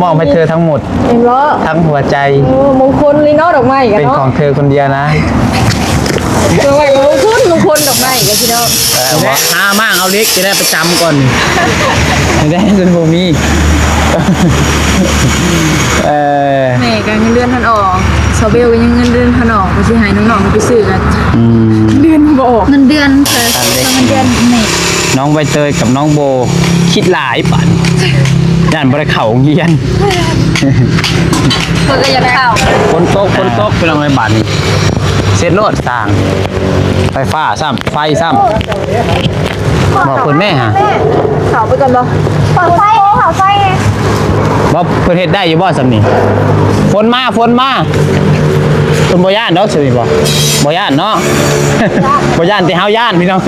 มอบให้เธอทั้งหมดเห็นบ่ทั้งหัวใจมงคลลีเนาะดอกไม้กันเนาะเป็นของเธอคนเดียวนะดอกไม้มงคลดอกไม้กันพี่น้องห้ามากเอาเล็กจะได้ประจำก่อนได้จนโมมีแม่กันเงินเดือนทันออกชาวเบลก็ยังเงินเดือนทันออกไปสิหายน้องๆไปซื้อกันเดือนบ่เงินเดือนเงินเดือนนี่น้องใบเตยกับน้องโบคิดหลายปั่นย่านบริเข่าเงียนเพื่อก็อยากเข้าฝนตกเป็นอะไรบัตรเซ็ตรถต่างไฟฟ้าซ้ำไฟซ้ำบอกคุณแม่ฮะเข่าไปก่อนบ่เข่าไฟไงบอกเพื่อนเฮ็ดได้อยู่บ่สำนี่ฝนมาคุณบ่ย่านเนาะสิบ่ย่านเนาะบ่ย่านแต่เฮาย่านพี่น้อง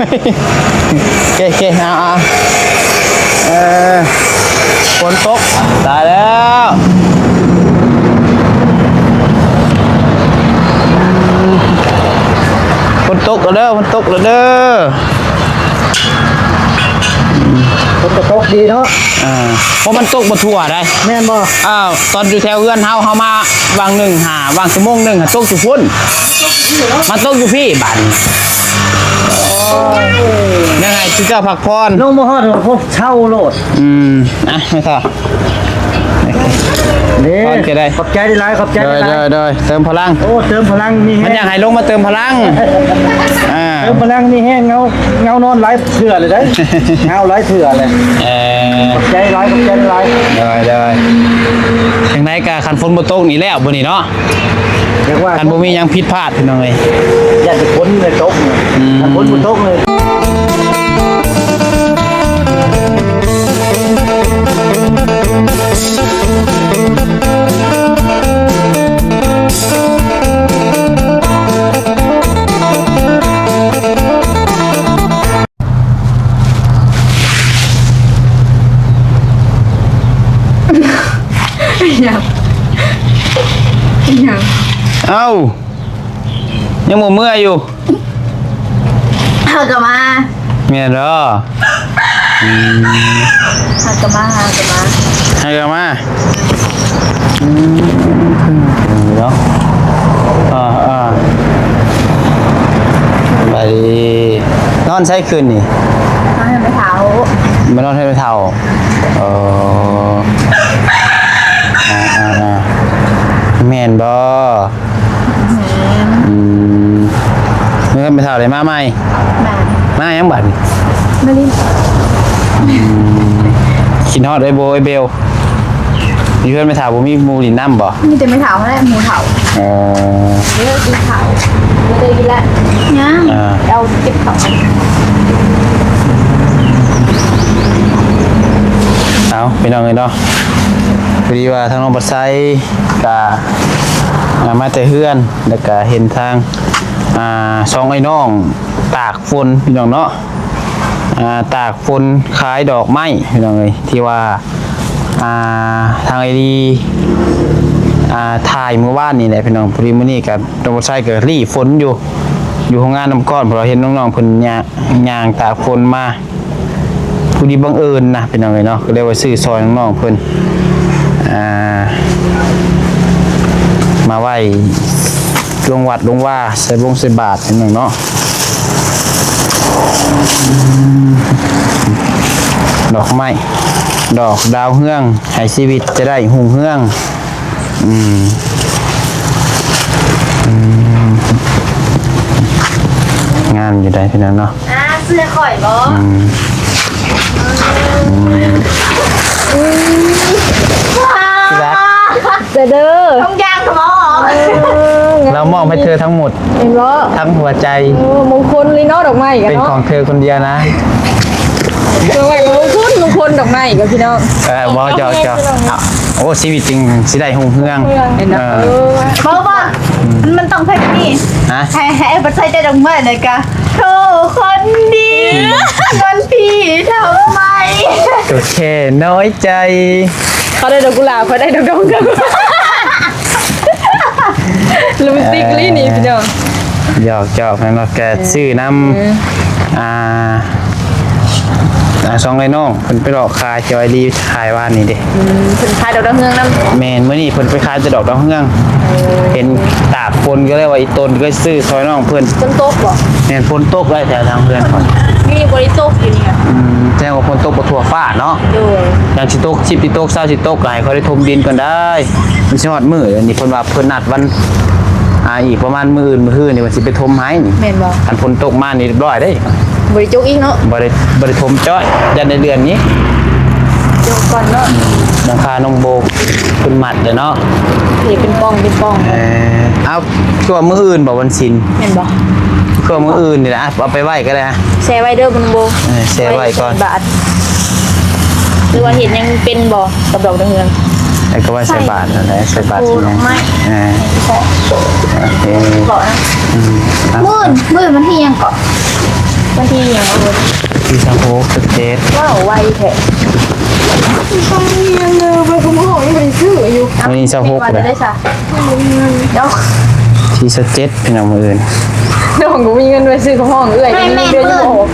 เก๋ฝนตกตายแล้วฝนตกแล้วเด้อฝนตกดีเนาะเพราะมันตกบ่ทั่วได้แม่นบ่ตอนอยู่แถวเฮือนเฮามาบาง1หาบางชั่วโมงนึงตกอยู่พุ่นมาตกอยู่พี่บ้านยังไงที่เจ้าพักพรลงมาฮอดพบเช่าโลดไม่ค่ะนี่ขอบใจได้หลายขอบใจได้หลายเติมพลังโอ้เติมพลังนี่มันอยากให้ลงมาเติมพลังเติมพลังนี่แห้งเงานอนหลายเถื่อเลยได้เงาหลายเถื่อเลยขอบใจหลายได้อย่างไรกะคันฝนบ่ตกนี่แล้วบ่นี่เนาะคันบ่มียังผิดพลาดพี่น้องเอ้ยอย่าจะฝนเลยตกคันฝนบ่ตกเลยเอ้ายังบ่เมื่อยอยู่กลับมาเมียเด้อกลับมาให้กลับมาเนาะไปดีนอนใช้คืนนี่นอนให้ไปเท้าไม่นอนให้ไปเท้าแม่นบ่เมื่อไปเท่าไรมาใหม่มายังบัดมาลิกินฮอดไอโบไอเบลมีเพื่อนไปถามว่ามีมูลินน้ำบ่มีแต่ไม่เถาแค่หมูเถาเยอะกินเถาไม่ได้กินแล้วเนี่ยเอาเก็บเถาเอาไปน้องเลยเนาะพอดีว่าทางน้องบัดไซกะมาแต่เฮือนแล้วก็เห็นทางสองไอ้น้องตากฝนพี่น้องเนาะตากฝนขายดอกไม้พี่น้องเลยที่ว่าทางไอดีถ่ายเมื่อวานนี่แหละพี่น้องพอดีมื้อนี้กับน้องบัดไซก็รีฝนอยู่ของงานน้ำก้อนพอเราเห็นน้องๆเพิ่นย่างตากฝนมาพอดีบังเอิญนะพี่น้องเลยเนาะก็เลยว่าซื้อซอยน้องๆเพิ่นมาไหว้ลงวัดลงว่าใส่บงใส่บาทอย่างเนาะดอกไม้ดอกดาวเฮืองให้ชีวิตจะได้หุ่งเฮืองงานอยู่ได้พี่น้องเนาะเสื้อข่อยบ่เด้อต้องย่างสมองเรามอบให้เธอทั้งหมดเห็นบ่ทั้งหัวใจมงคลลีเนาะดอกไม้กันเนาะเป็นของเธอคนเดียวนะดอกไม้มงคลดอกไม้กันพี่น้องบ่เจ้าโอ้ชีวิตจริงสิได้หุ่งเฮืองบ่มันต้องแพ็คนี่ให้บัดใส่ใจดอกไม้เลยกะโธ่คนดีมันพี่ทำไมก็แค่น้อยใจเขาได้ดอกกุหลาบเขาได้ดอกโรแมนติกลี่นี่พี่น้องหยอกนั่นเราแกซื้อน้ำ สองไอ้น้องเพิ่นไปหลอกขายเจอยดีขายว่านี่เด้ เพิ่นขายดอกดาวเรืองนำ แม่นมื้อนี้เพิ่นไปขายแต่ดอกดาวเรืองเห็นตากฝนก็เลยว่าอีต้นก็ซื้อซอยน้องเพิ่น ฝนตกบ่ แม่นฝนตกได้แถวทางเพื่อนก่อน มีบ่ได้ตกอยู่นี่อ่ะ แจ้งว่าฝนตกบ่ทั่วฟ้าเนาะ โดย อย่างสิตก10สิตก20สิตกก็ให้เขาได้ถมดินก่อนได้มันสิฮอดมื้ออันนี้เพิ่นว่าเพิ่นนัดวันอีกประมาณมื้ออื่นมื้อฮื้อนี่ว่าสิไปถมให้นี่ แม่นบ่ คันฝนตกมานี่เรียบร้อยเด้ บ่ได้จกอีกเนาะ บ่ได้ถมจ้อยยันในเดือนนี้ จกก่อนเนาะ หลังคาน้องโบกเพิ่นมัดเด้อเนาะ นี่เป็นป้องเอาคือว่ามื้ออื่นบ่วันศิลป์ แม่นบ่ คือว่ามื้ออื่นนี่นะเอาไปไว้ก็ได้นะ แชร์ไว้เด้อบนโบ แชร์ไว้ก่อน บาทหรือว่าเห็นยังเป็นบ่กับดอกดาวเรือง แล้วก็ไว้ใส่บาตรนั่นแหละใส่บาตรที่นั่น ไม่ โอเค เกาะนะ มื่นมันที่ยังเกาะวันที่ยังเอาเลย ที่สังโฮสเตท ว้าวไวแท้ต้องยังเงยไปขโมยไปซื้ออยู่ วันนี้สังโฮ ว่า เล จะ ย ได้ซะเดี๋ยว ที่สเตทเป็นอย่างอื่น เดี๋ยวผมมีเงินไปซื้อของห้องเอื้อยมีเดือนจะบอก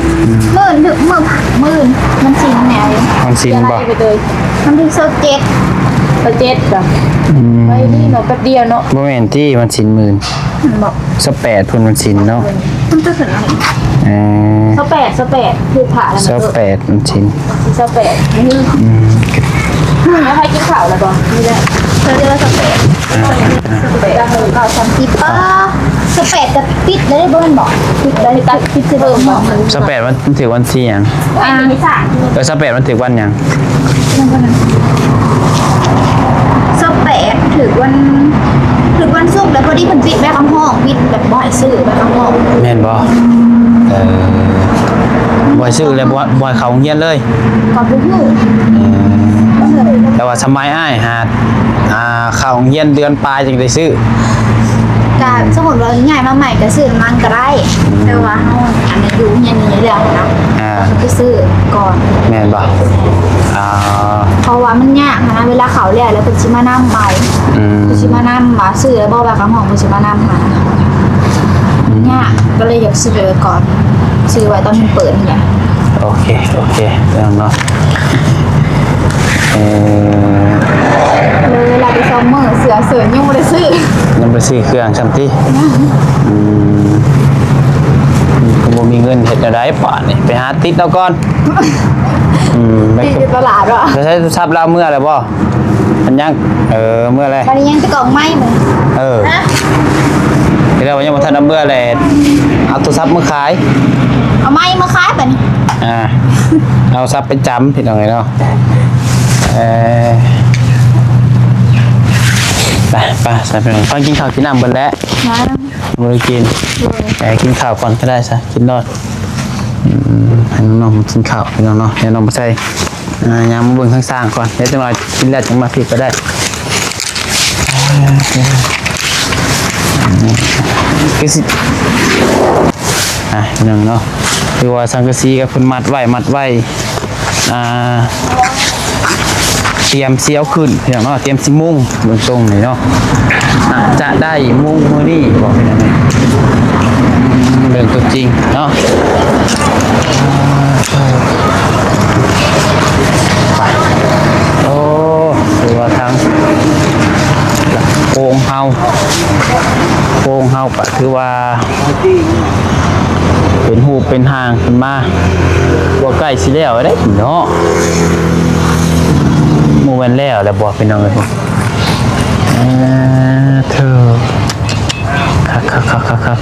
มื่นถึงมื่นมันจริงแนว มันซิน อะไร บ่ ไปเลย มันถึงโซเจ็ด ประเจ็ดจ้ะไปนี่เนาะแป๊บเดียวเนาะ บ่แม่นที่มันซินหมื่น บอก สแปดพุ่นมันซินเนาะ มันจะถึงอะไร เออ สแปดคือผ่าแล้ว ส นะ แปดมันซิน สแปดนี่แล้วให้กินข้าวแล้วก่อนนี่แหละ เธอเรียกว่าสเปด สแปดแล้วข้าวทำ อีป้าสเปดกับปิดได้เบิ้ลบอก ปิดได้ตัดปิดเพิ่มเนาะ สแปดมันถือวันที่หยัง อันนี้สาม สแปดมันถือวันหยัง สเปดถือวันศุกร์แล้วพอดีผมปิดแม่คำห้องปิดแบบบ่อยซื้อแม่คำห้อง แม่นบ่บ่อยซื้อแล้วบ่อยเข้าโรงเรียนเลย ขอบคุณผู้ แต่ว่าสมัยอ้ายหาเข้าโรงเรียนเดือนปลายจึงได้ซื้อ การสมมติว่าง่ายมาใหม่ก็ซื้อมันก็ได้แต่ว่าห้องอันนี้อยู่เงี้ยนี่แล้วนะ อ่า ก็ซื้อก่อน แม่นบ่เพราะว่ามันยากนะเวลาเขาเรียกแล้วเป็นชิมานั่มเมา อืม เป็นชิมานั่มมาซื้อแล้วบอกแบบคำของเป็นชิมานั่มหายากก็เลยอยากซื้อไว้ก่อนซื้อไว้ตอนมันเปิดเนี่ย โอเคเรื่องเนาะ เลยเวลาไปซ้อมมือเสือเสือยุ่งไม่ได้ซื้อ ยังไปซื้อเครื่องซัมติผมบ่มีเงินเฮ็ดอะไรป่านนี่ไปหาติดเอาก่อนไม่ ตีอยู่ตลาดวะ จะใช้โทรศัพท์เราเมื่ออะไรบ่มันยังเมื่ออะไร ตอนนี้ยังจะกล่องไม้เหมือน นะที่เรายังบ่ทันเอาเมื่ออะไรเอาโทรศัพท์มาขาย เอาไม้มาขายแบบนี้ เอาทรัพย์ไปจำผิดเอาไงเนาะไปใส่ไปหน่อยฟังกินข้าวกินน้ำเบิดแล้ว นะ บ่ได้กินกินข้าวก่อนก็ได้ซะกินนอนให้น้องๆมากินข้าวพี่น้องเนาะเดี๋ยวน้องมาใส่ยามมาเบิ่งข้างสร้างก่อนเดี๋ยวจังหน่อยกินแล้วจังมาผิดก็ได้คือสิพี่น้องเนาะคือว่าสังกะสีกับเพิ่นมัดไว้เตรียมเสียวขึ้นพี่น้องเนาะเตรียมสิมุ่งเบื้องตรงนี่เนาะจะได้มุ่งมื้อนี้บอกพี่น้องเรื่องตัวจริงเนาะไปโอ้คือว่าทางโป่งเฮาก็คือว่าเป็นหูเป็นหางขึ้นมาบ่ใกล้สิแล้วได้เนาะหมู่วันแล้วแล้วบ่เป็นน้องเอ้ยเธอครับ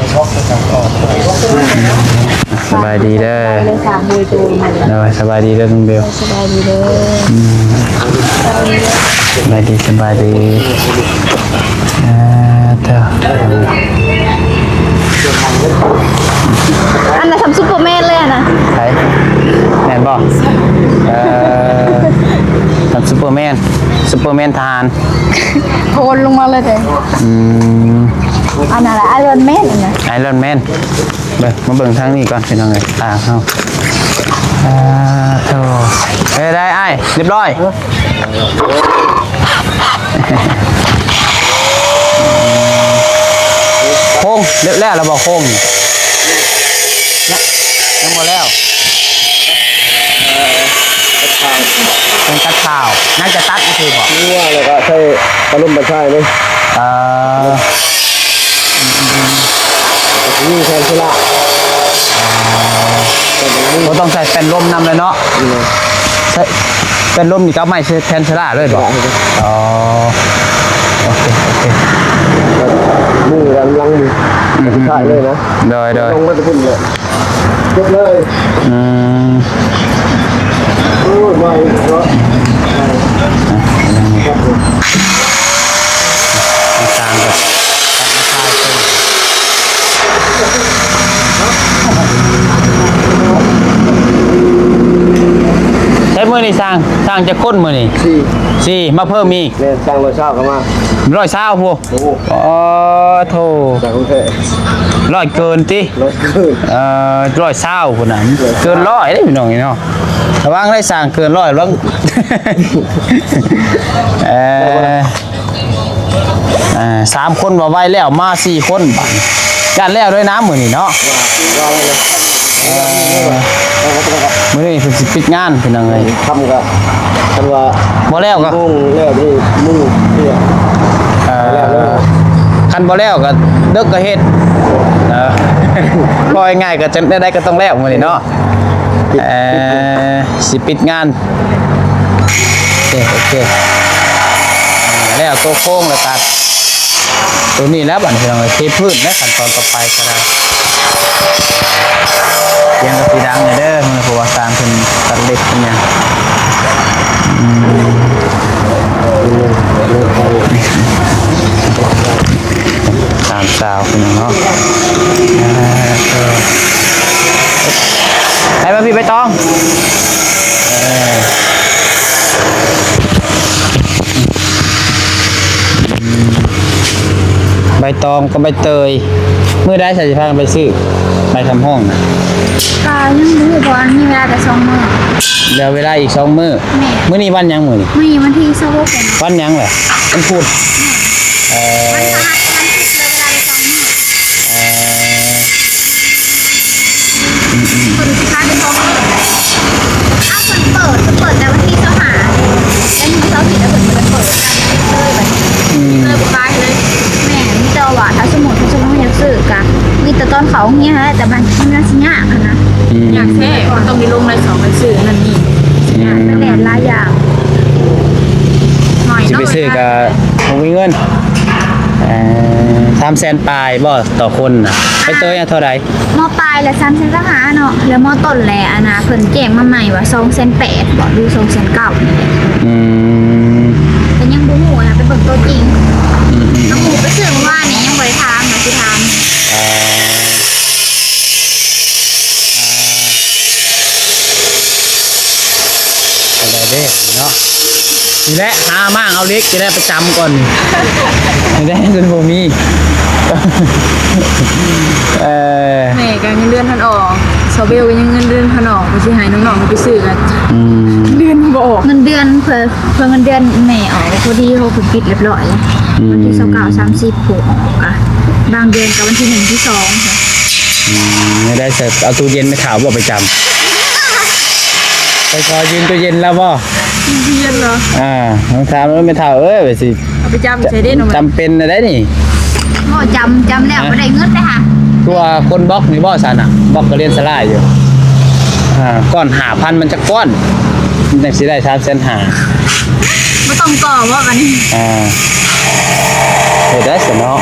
สบายดีเด้อ เลยสามมือตัวมัน สบายดีเด้อลุงเบล สบายดีเลย สบายดีเธอ อันนั้นทำซุปเปอร์แมนเลยนะ ใช่แมนบอกทำซูเปอร์แมนทหาร โคนลงมาเลยเด้อันนั้นแหละไอรอนแมนนะ ไอรอนแมนมาเบิ่งทางนี้ก่อนเป็นยังไงเข้าโธ่ได้ไอ้เรียบร้อยโค้งเรียบแล้วเราบอกโค้งยังหมดแล้ว น่าจะตัดก็คือบอก นี่ว่าแล้วก็ใช้ปลาลุ่มปลาช่ายนี่ นี่แทนที่ละ เราต้องใส่เป็นลมนำเลยเนาะใส่เป็นลมนี่ก็ไม่ใช่แทนชลาเลยบอกอ๋อโอเคมือกันลังมือใช่เลยนะ โดย ลงมาจะพุ่นเลยจบเลยโอ้ยไม่ก็ต่างกันใช้มือนี่สร้างจะค้นมือนี่สี่มาเพิ่มอีก เนี่ยสร้างรอยเช้าเข้ามา100พวกอ๋อโธ่ จากกรุงเทพ 100เกินติ120คนน่ะเกิน100ได้พี่น้องเนาะระวังได้สร้างเกิน100ระวัง3คนว่าไว้แล้วมา4คนบัดกันแล้วด้วยน้ำมื้อนี้เนาะมื้อนี้เพิ่นสิปิดงานพี่น้องเอ้ย ทำกับทำว่า บ่แล้วก็ มุ่งแล้วที่มุ่งเนี่ยแล้วเลย คันบ่แล้วก็เลิกก็เฮ็ดพอง่ายๆก็จะได้ก็ต้องแล้วมื้อนี้เนาะสิปิดงานโอเคแล้วตัวโค้งแล้วตัดตัวนี้แล้วบัดนี้เราเทพื้นและขั้นตอนต่อไปก็ได้เสียงก็สิดังเด้อมันเพราะว่าการเพิ่นตัดเล็กเป็นหยังสาวคุณเนาะไปมาพี่ใบตองใบตองกับใบเตยเมื่อได้ใส่ผ้าไปซื้อไปทำห้องนะ ก็ยังรู้อยู่ว่ามีเวลาแต่2 มื้อ เดี๋ยวเวลาอีก2 มื้อมื้อนี้วันยังมื้อนี้ มีวันที่26เป็น วันยังแหละวันพุธวันพฤหัสคนที่ค้าเป็น2 มื้ออ้าวเปิดแต่วันที่25แล้วมีเสาร์อาทิตย์แล้วเปิดกันเลยแบบเลยบุกไปเลยแม่มีแต่ว่าถ้าสมมุติอยากซื้อกะมีแต่ตอนเขาเงี้ยฮะแต่บางทีมันสิยากนะ อยากแท้มันต้องมีลงใน2ไปซื้อนั่นนี่ ตั้งแต่หลายอย่างหน่อย สิ เนาะ ไปซื้อกับผมมีเงิน300,000ปลายบ่ต่อคนน่ะไปเตยเท่าไหร่ มอปลายและ3 เซนหาเนาะแล้วมอต้นแลอันนะเพิ่นแจ้งมาใหม่ว่า2 เซน8บ่ดู2 เซน9แต่ยังบ่ฮู้นะไปเบิ่งตัวจริงน้องหมูไปซื้อเมื่อวานนี้ยังบ่ได้ถามนะสิถาม อะไรเด้เนาะนี่แหละหามั่งเอาเล็กจะได้ประจำก่อนนี่ได้จนบ่มี แม่ก็เงินเดือนทันออกสาวเบลก็ยังเงินเดือนทันออกไปสิให้น้องๆไปซื้อกันเดือนบ่ออก เงินเดือนเพิ่นเงินเดือนแม่ออกพอดีเขาเพิ่นปิดเรียบร้อยแล้ววันที่29 30ผูกออกอะบางเดือนกับวันที่1ที่2ค่ะ ไม่ได้เสร็จเอาตู้เย็นไปถามว่าไปจำไปขอยืนตู้เย็นแล้วบ่ เดือนเหรอ น้องถามแล้วไม่ถามไปสิ เอาไปจำใช้ได้หนู จำเป็นอะไรนี่ โอ้จำแล้วบ่ได้เงินเลยค่ะ ตัวคนบล็อกนี่บ่สันอ่ะบล็อกก็เรียนสลายอยู่ก้อน5,000มันจะก้อนในสิได้300,000 บ่ต้องต่อว่าบัดนี้ เดี๋ยวได้สิเนาะ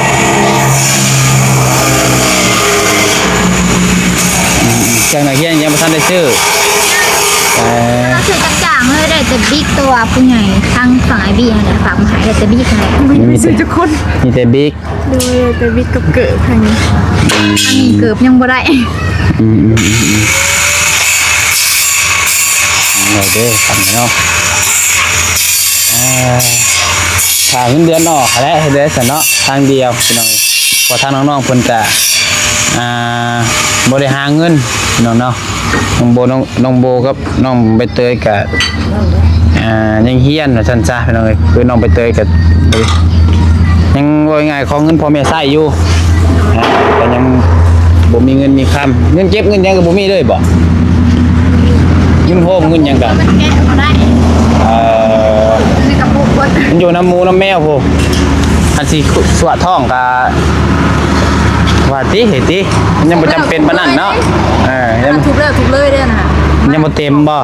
จังหนักเฮียยังบ่ทันได้ซื้อเราซื้อจ่างๆเลยได้แต่บิ๊กตัวผู้ใหญ่ทั้งฝั่งไอบีเนี่ยฝากมาหายได้แต่บิ๊กอะไร ไม่ซื้อจะคน มีแต่บิ๊ก ดูแต่บิ๊กกับเกิดทางนี้ อันนี้เกือบยังบ่ได้ เอาเด้อทำเนาะถ้าเงินเดือนออกแล้วเฮ็ดได้ซั่นเนาะทางเดียวพี่น้องพอทางน้องๆเพิ่นก็บ่ได้หาเงินพี่น้องเนาะน้องโบกับน้องใบเตยก็ยังเฮียนว่าซั่นซะพี่น้องเอ้ยคือน้องใบเตยก็ยังว่าง่ายของเงินพ่อแม่ใช้อยู่ก็ยังบ่มีเงินมีคำเงินเก็บเงินหยังก็บ่มีเลยบ่ เงินโฮมเงินหยังกัน มันแกะมาได้ในกระปุกบด มันอยู่น้ำหมูน้ำแมวพวกอันสิสวดท้องกะว่าติเหติมันยังบ่จำเป็นปานนั้นเนาะยัง ทุบเลยเด้อนะ ยังบ่เต็มบ่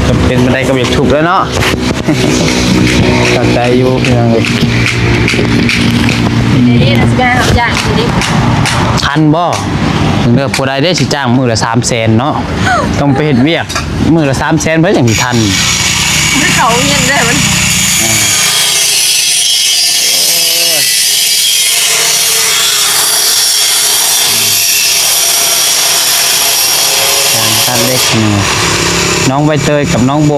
จำเป็นบันไดก็เบียดถูกแล้วเนาะเข้าใจอยู่เพียงเลย นี่นะสิแม่ครับอย่างนี้ ทันบ่ถึงเด้อผู้ใดได้สิจ้างมื้อละ300,000เนาะต้องไปเฮ็ดเวียกมื้อละ300,000เพิ่นจังสิทัน ไม่เขาเงินได้มัน ท่านเล็กน้องใบเตยกับน้องโบ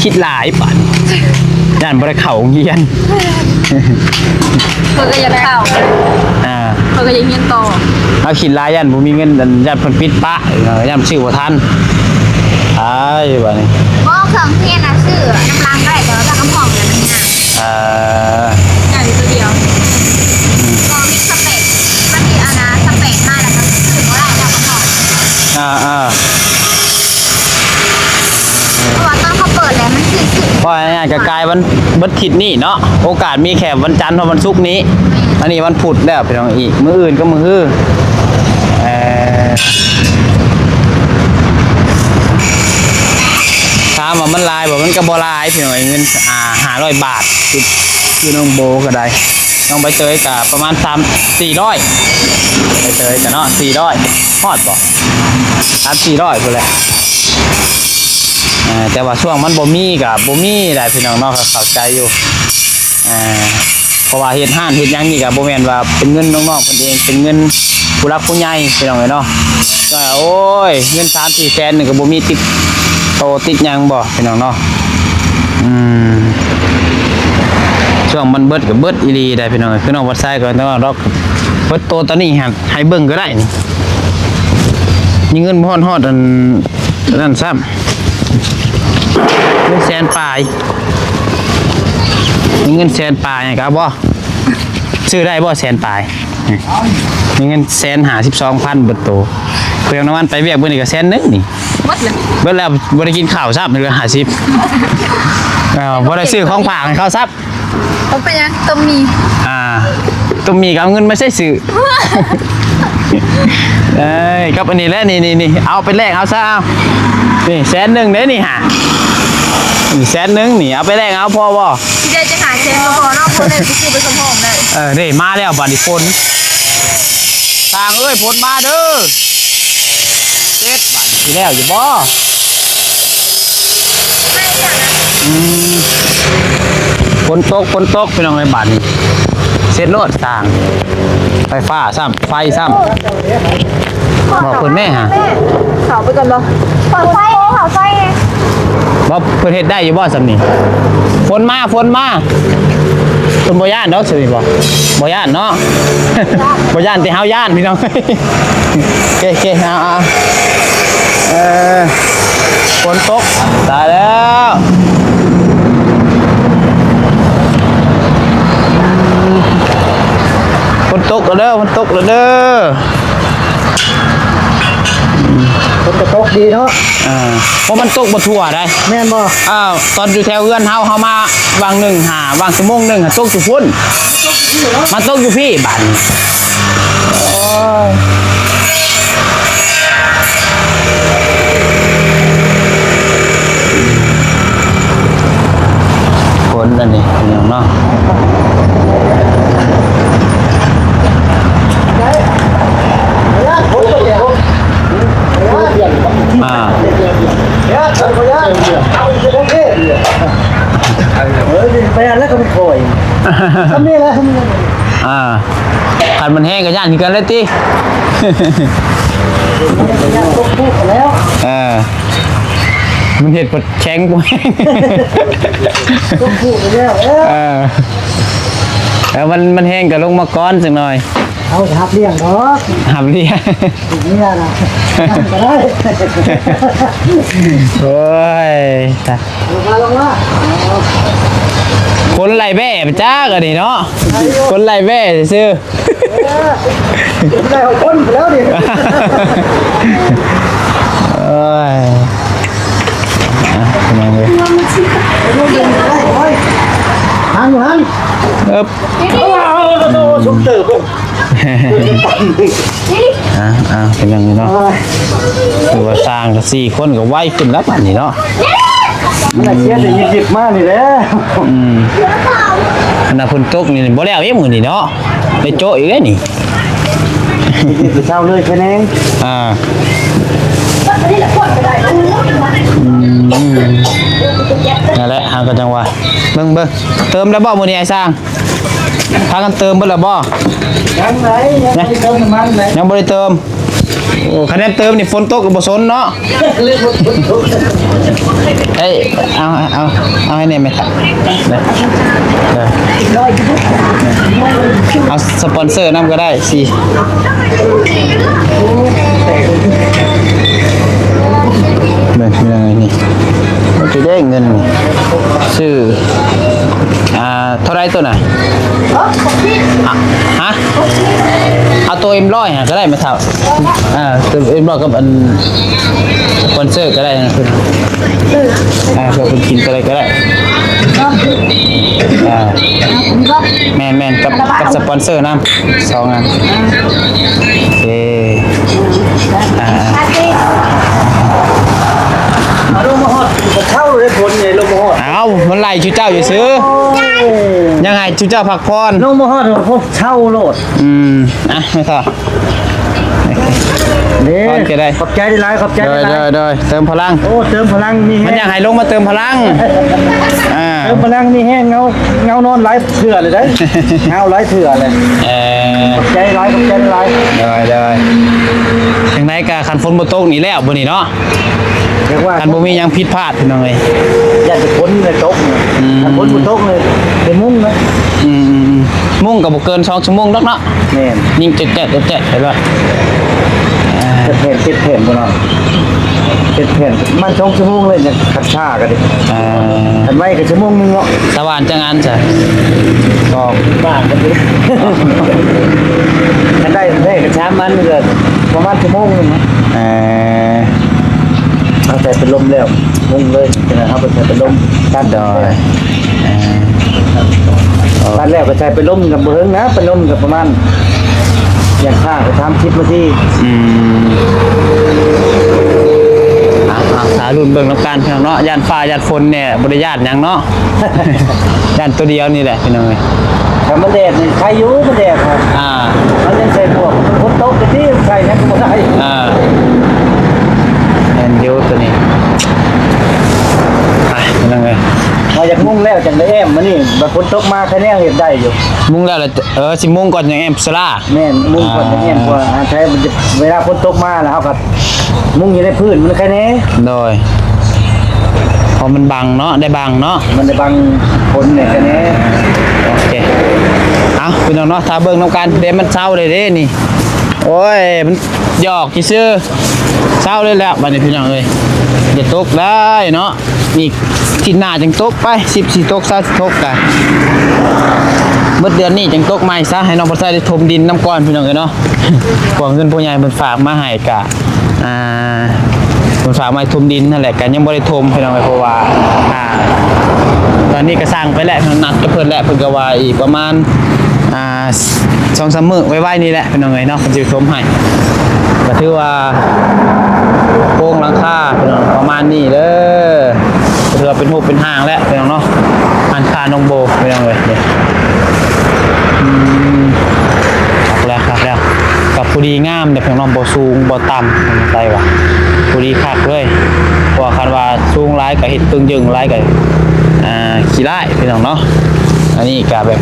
คิดหลายปั่นย่านบ่ได้เข้าโรงเรียน เขาก็ยังเข้าเขาก็ยังเงินต่อ เอาคิดหลายย่านบ่มีเงินย่านเพิ่นปิดปะย่านชื่อบ่ทันอ้ายบัดนี้ ก็เครื่องเทียนนะชื่อน้ำล้างได้แต่ว่าถ้าคำของเนี่ยมันง่ายตัวเดียวก็มีสเปกมันมีอาณาสเปกมากแล้วก็ชื่อเขาได้แล้วคำของเพราะว่าตอนเขาเปิดแล้วมันคือชื่อ เพราะง่ายๆก็กลายวันเบิดทิศนี้เนาะโอกาสมีแค่วันจันทร์กับวันศุกร์นี้อันนี้วันพุธแล้วพี่น้องอีกมื้ออื่นก็มื้อฮื้อถามว่ามันลายบ่มันก็บ่ลายพี่น้องเงิน500 บาทคือน้องโบก็ได้น้องใบเตยก็ประมาณ400ใบเตยก็เนาะ400ฮอดบ่3-400พุ่นแหละแต่ว่าช่วงมันบ่มีกับบ่มีได้พี่น้องเนาะเข้าใจอยู่เพราะว่าเฮ็ดห้านเฮ็ดหยังนี่ก็บ่แม่นว่าเป็นเงินน้องๆเพิ่นเองเป็นเงินผู้รักผู้ใหญ่พี่น้องเนาะก็โอ้ยเงิน 3-4 แสนนี่ก็บ่มีติดโตติดหยังบ่พี่น้องเนาะช่วงมันเบิดก็เบิดอีหลีได้พี่น้องคือน้องวัดไซก็ต้องรอกเบิดโตตอนนี้ให้เบิ่งก็ได้นี่มีเงินบ่ฮอดอันนั้นซ้ำเงินแสนปลายมีเงินแสนปลายครับบ่ซื้อได้บ่แสนปลายมีเงิน152,000เบิดโตเพียงน้ำมันไปเวียกเบิ่นนี่ก็100,000นี่ หมดเลย เบิ่แล้วบ่ได้กินข้าวซับเหลือ50บ่ได้ซื้อของฝากให้เขาซับ เขาเป็นยังต้มมี ตุ้มมีก็เอาเงินมาใช้ซื้อกับอันนี้แหละนี่เอาไปแลกเอาซะเอานี่100,000เด้นี่ห่านี่100,000นี่เอาไปแลกเอาพอบ่ ที่ได้จะหาเชนมาพอเนอกคนเลยคือไปสมองเลย นี่มาแล้วบัดนี้ฝนทางเอ้ยฝนมาเด้อเจ็ดบัดสิแล้วอยู่บ่ฝนตกพี่น้องไอ้บัดนี้เสร็จโลดต่างไฟฟ้าซ้ำไฟซ้ำบอกเพิ่นแม่ฮะ เขาไปก่อนบ่เผาไฟไง บ่เพิ่นเฮ็ดได้อยู่บ่ซ้ำนี่ฝนมาเพิ่นบ่ย่านดอกสิบ่ย่านเนาะ บ่ย่านแต่เฮาย่านพี่น้อง เก๋ๆเอาฝนตกตายแล้วฝนตกแล้วเด้อ ฝนจะตกดีเนาะ เพราะมันตกบ่ทั่วได้ แม่นบ่ ตอนอยู่แถวเฮือนเฮามาบางหนึ่งหาบางชั่วโมงหนึงตกอยู่พุ่นมันตกอยู่พี่บัดนี้ฝนอันนี้อย่างเนาะไปอันแล้วก็มันโอยทำนี่แหละ ขันมันแห้งกับย่านคือกันเลยติ ตกพูดแล้ว มันเห็ดปดแข็งกว่า ตกพูดแล้ว แล้วมันแห้งกับลงมาก้อนสักหน่อย เอาหับเลี้ยงเนาะ หับเรีย นี่นะก็ได้ โอ้ย ลงมา คนไหลแบ่ไปจ้ากันนี่เนาะคนไหลแบ่ซื้อ ได้เอาคนไปแล้วดิ เอ้ยเป็นยังไง ทางอยู่ทาง เอ๊บ ชุบเติบ เป็นยังไงเนาะคือว่าสร้างกับ4 คนก็ไวขึ้นแล้วป่านนี้เนาะ มันเสียแต่หยิบมานี่แหละ ขณะฝนตกนี่บ่แล้วเอ้มื้อนี้เนาะได้โจ๊ะอีกแล้วนี่ หยิบเช้าเลยแค่นั้น นั่นแหละหากันจังว่าเบิ่งเติมแล้วบ่มื้อนี้ไอ้สร้างพากันเติมเบิดแล้วบ่ ยังไหนยังไม่เติมน้ำมันเลย ยังบ่ได้เติมโอ้คะแนนเติมนี่ฝนตกก็บ่สนเนาะ เรียกว่าคนทุกข์ เอ้ยเอาให้แน่แม่ครับเอาสปอนเซอร์นำก็ได้สิเบิ่งเป็นยังไงนี่จะได้เงินนี่ซื้อเท่าไรตัวน่ะฮะเอาตัวM100ฮะก็ได้ไหมครับตัวM100กับอันสปอนเซอร์ก็ได้นะคุณเพื่อคุณกินอะไรก็ได้แมนกับสปอนเซอร์น้ำ2 อันโอเคลงมาหอดเข้าเลยผลไงลงมาหอด เอามันไล่ชูเจ้าอยู่ซื้อยังไงชูเจ้าพักพร ลงมาหอดพบเช่าโลด ไม่ค่ะ นี่ ก่อนก็ได้ ขอบใจได้หลายขอบใจ โด ได้ ย หลาย เติมพลัง โอ้เติมพลังมี มัน แห้ อยาง กให้ลงมาเติมพลังเติมพลังมีแห้งเงานอนหลายเถื่อเลยได้เงาหลายเถื่อเลยขอบใจหลายขอบใจหลาย ได้ทางไหนกะคันฝนบ่ตกนี่แล้วบ่นี่เนาะ เรียกว่า คันบ่มีหยังผิดพลาดพี่น้องเอ้ย อยากจะพ้นเลยตกถ้าพ้นบนตกเลยเป็นมุ้งนะ มุ่งก็บ่เกิน2 ชั่วโมงดอกเนาะ แม่น ยิงแจ๊ะเห็นป่ะ ติดแผ่นบ่เนาะติดแผ่นมัน2 ชั่วโมงเลยเนี่ยขัดชากันดิทันไว้ก็ชั่วโมงนึงเนาะ สว่านจังอันจ้ะ ก็บ้านกันดิถ้าได้กระช้ามันเกิดประมาณชั่วโมงนึงนะเอาแต่เป็นลมแล้วงงเลยนะครับเอาไปใส่เป็นลมตัดดอยตัดแล้วก็ใส่เป็นลมกับเบิ้งนะเป็นลมกับประมาณอย่างข้าไปทำคลิปมาที่ สารุ่นเบิ่งน้ำการพี่น้องเนาะยานฟ้ายานฝนเนี่ยบริญาตหยังเนาะ ยานตัวเดียวนี่แหละพี่น้องเอ้ย แต่มันแดดนี่ใครอยู่มันแดดครับมันยังใส่พวกคนโต๊ะไปที่ใส่นั่นก็ไม่ได้ แอนดิวตัวนี้ไปพี่น้องเอ้ย มาจากมุ่งแล้วจากได้แอมมานี่บัดฝนตกมาแค่นี้เห็นได้อยู่ มุ่งแล้วสิมุ่งก่อนอย่างแอมสลา แม่นมุ่งก่อนจะแอมกว่าใช้มันจะเวลาฝนตกมาแล้วครับมุ่งอยู่ในพื้นมันแค่นี้ โดยพอมันบังเนาะได้บังเนาะ มันจะบังฝนเนี่ยแค่นี้ โอเคเอาพี่น้องเนาะถ้าเบิ่งน้ำการเดี๋ยวมันเศร้าเลยเด้นี่โอ้ยมันหยอกกี่ซื้อเศร้าเลยแหละบัดนี้พี่น้องเอ้ยอย่าตกได้เนาะนี่ที่หน้าจังตกไป14ตก20ตกกันเมื่อเดือนนี้จังตกใหม่ซะให้น้องบ่ใส่ได้ถมดินน้ำก้อนพี่น้องเอ้ยเนาะ พวกเงินผู้ใหญ่เพิ่นฝากมาให้กะเพิ่นฝากมาถมดินนั่นแหละก็ยังบ่ได้ถมพี่น้องเอ้ยเพราะว่าตอนนี้ก็สร้างไปแล้วนัดกับเพิ่นแล้วเพิ่นก็ว่าอีกประมาณ2-3 มื้อไว้ๆนี่แหละพี่น้องเอ้ยเนาะเพิ่นสิถมให้ก็ถือว่าโครงหลังคาพี่น้องประมาณนี้เด้อถือว่าเป็นรูปเป็นห้างแล้วพี่น้องเนาะร้านค้าน้องโบพี่น้องเอ้ยครับแล้วกับผู้ดีงามแต่เพียงน้องบ่สูงบ่ต่ำใจว่าผู้ดีคักเลยเพราะคันว่าสูงหลายก็เฮ็ดตึงยึงหลายก็ขี้ร้ายพี่น้องเนาะอันนี้ก็แบบ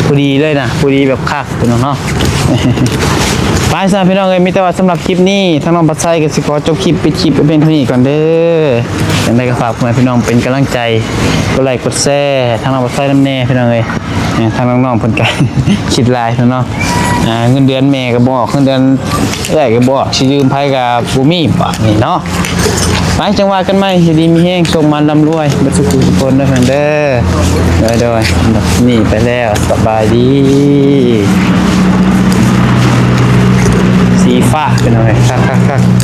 ผู้ดีเลยนะผู้ดีแบบคักพี่น้องเนาะ ไปซะพี่น้องเอ้ยมีแต่ว่าสำหรับคลิปนี้ทางน้องปัดไซก็สิขอจบคลิปปิดคลิปไปเป็นเท่านี้ก่อนเด้อจังได๋ก็ฝากพี่น้องเป็นกำลังใจกดไลค์กดแชร์ทางน้องปัดไซนำแน่พี่น้องเอ้ยทางน้องๆเพิ่นก็ คิดหลายเนาะเงินเดือนแม่ก็บ่ออกเงินเดือนเอ้ยก็บ่ออกสิยืมไผก็บ่มีบาดนี่เนาะไปจังว่ากันใหม่อยู่ดีมีแฮงส่งมันร่ำรวยบ่สุขทุกคนเด้อเพิ่นเด้อโดยนี่ไปแล้วสบายดี ฟ้าเป็นอะไรครับ